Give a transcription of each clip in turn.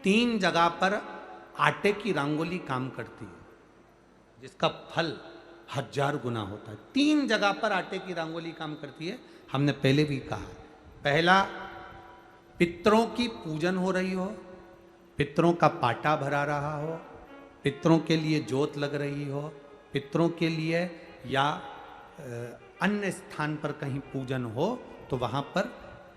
तीन जगह पर आटे की रंगोली काम करती है, जिसका फल 1000 गुना होता है। तीन जगह पर आटे की रंगोली काम करती है। हमने पहले भी कहा, पहला पितरों की पूजन हो रही हो, पितरों का पाटा भरा रहा हो, पितरों के लिए जोत लग रही हो, पितरों के लिए या अन्य स्थान पर कहीं पूजन हो, तो वहाँ पर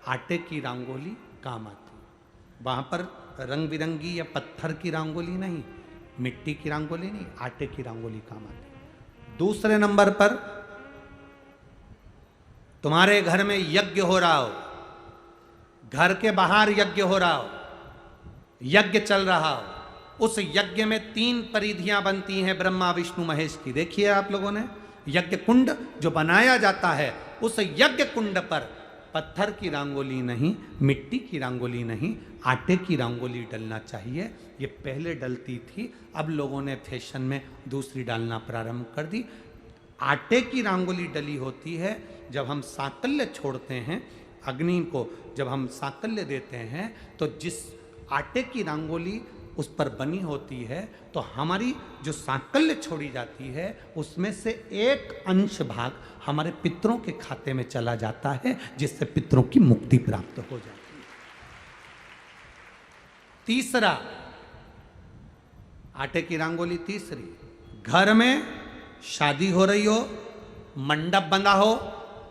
आटे की रंगोली काम आती है। वहाँ पर रंग बिरंगी या पत्थर की रंगोली नहीं, मिट्टी की रंगोली नहीं, आटे की रंगोली काम आती है। दूसरे नंबर पर तुम्हारे घर में यज्ञ हो रहा हो, घर के बाहर यज्ञ हो रहा हो, यज्ञ चल रहा हो, उस यज्ञ में 3 परिधियां बनती हैं ब्रह्मा विष्णु महेश की। देखिए आप लोगों ने, यज्ञ कुंड जो बनाया जाता है, उस यज्ञ कुंड पर पत्थर की रंगोली नहीं, मिट्टी की रंगोली नहीं, आटे की रंगोली डलना चाहिए। ये पहले डलती थी, अब लोगों ने फैशन में दूसरी डालना प्रारंभ कर दी। आटे की रंगोली डली होती है जब हम सांकल्य छोड़ते हैं, अग्नि को जब हम सांकल्य देते हैं, तो जिस आटे की रंगोली उस पर बनी होती है, तो हमारी जो सांकल्य छोड़ी जाती है, उसमें से एक अंश भाग हमारे पितरों के खाते में चला जाता है, जिससे पितरों की मुक्ति प्राप्त हो जाती है। तीसरा, आटे की रंगोली तीसरी, घर में शादी हो रही हो, मंडप बंधा हो,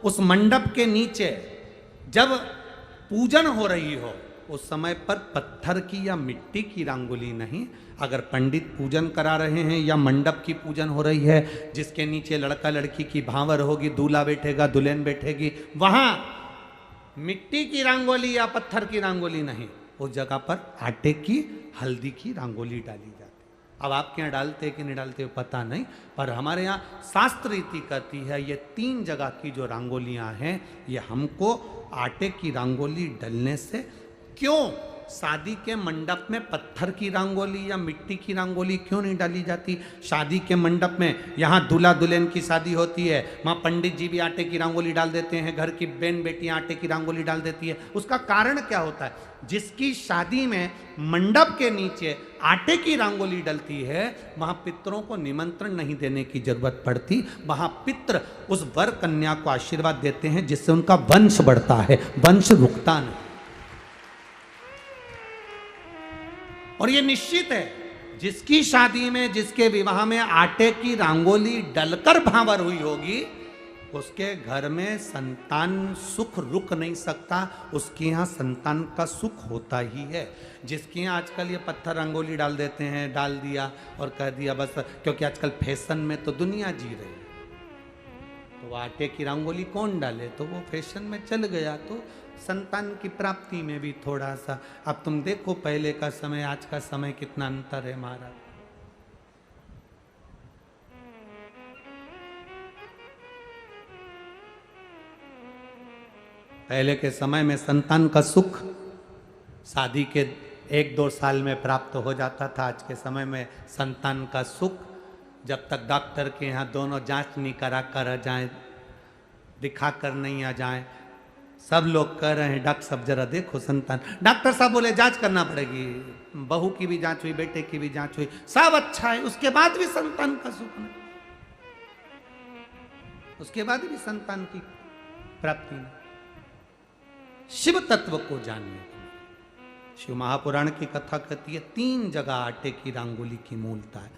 उस मंडप के नीचे जब पूजन हो रही हो, उस समय पर पत्थर की या मिट्टी की रंगोली नहीं। अगर पंडित पूजन करा रहे हैं या मंडप की पूजन हो रही है, जिसके नीचे लड़का लड़की की भांवर होगी, दूल्हा बैठेगा, दुल्हन बैठेगी, वहां मिट्टी की रंगोली या पत्थर की रंगोली नहीं, उस जगह पर आटे की, हल्दी की रंगोली डाली जाती है। अब आपके यहाँ डालते कि नहीं डालते पता नहीं, पर हमारे यहाँ शास्त्र रीति कहती है, ये 3 जगह की जो रंगोलियाँ हैं, ये हमको आटे की रंगोली डलने से, क्यों शादी के मंडप में पत्थर की रंगोली या मिट्टी की रंगोली क्यों नहीं डाली जाती? शादी के मंडप में, यहाँ दूल्हा दुल्हन की शादी होती है, वहाँ पंडित जी भी आटे की रंगोली डाल देते हैं, घर की बहन बेटियाँ आटे की रंगोली डाल देती है। उसका कारण क्या होता है? जिसकी शादी में मंडप के नीचे आटे की रंगोली डलती है, वहाँ पितरों को निमंत्रण नहीं देने की जरूरत पड़ती। वहाँ पितर उस वर कन्या को आशीर्वाद देते हैं, जिससे उनका वंश बढ़ता है, वंश रुकता नहीं। और ये निश्चित है, जिसकी शादी में, जिसके विवाह में आटे की रंगोली डलकर भांवर हुई होगी, उसके घर में संतान सुख रुक नहीं सकता, उसके यहाँ संतान का सुख होता ही है। जिसके यहाँ आजकल ये पत्थर रंगोली डाल देते हैं, डाल दिया और कह दिया बस, क्योंकि आजकल फैशन में तो दुनिया जी रही है, तो वो आटे की रंगोली कौन डाले, तो वो फैशन में चल गया, तो संतान की प्राप्ति में भी थोड़ा सा, अब तुम देखो पहले का समय, आज का समय कितना अंतर है महाराज। पहले के समय में संतान का सुख शादी के 1-2 साल में प्राप्त हो जाता था। आज के समय में संतान का सुख जब तक डॉक्टर के यहाँ दोनों जांच नहीं करा कर आ जाए, दिखा कर नहीं आ जाए, सब लोग कह रहे हैं डॉक्टर साहब जरा देखो संतान, डॉक्टर साहब बोले जांच करना पड़ेगी, बहू की भी जांच हुई, बेटे की भी जांच हुई, सब अच्छा है, उसके बाद भी संतान का सुख नहीं, उसके बाद भी संतान की प्राप्ति नहीं। शिव तत्व को जानिए। शिव महापुराण की कथा कहती है 3 जगह आटे की रंगोली की मूलता है।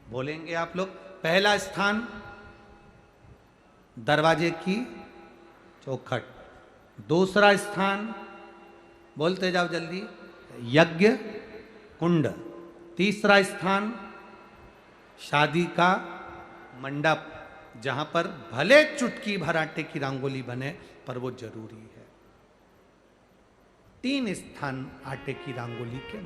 बोलेंगे आप लोग, पहला स्थान दरवाजे की चौखट, दूसरा स्थान बोलते जाओ जल्दी, यज्ञ कुंड, तीसरा स्थान शादी का मंडप, जहां पर भले चुटकी भर आटे की रंगोली बने, पर वो जरूरी है। 3 स्थान आटे की रंगोली के।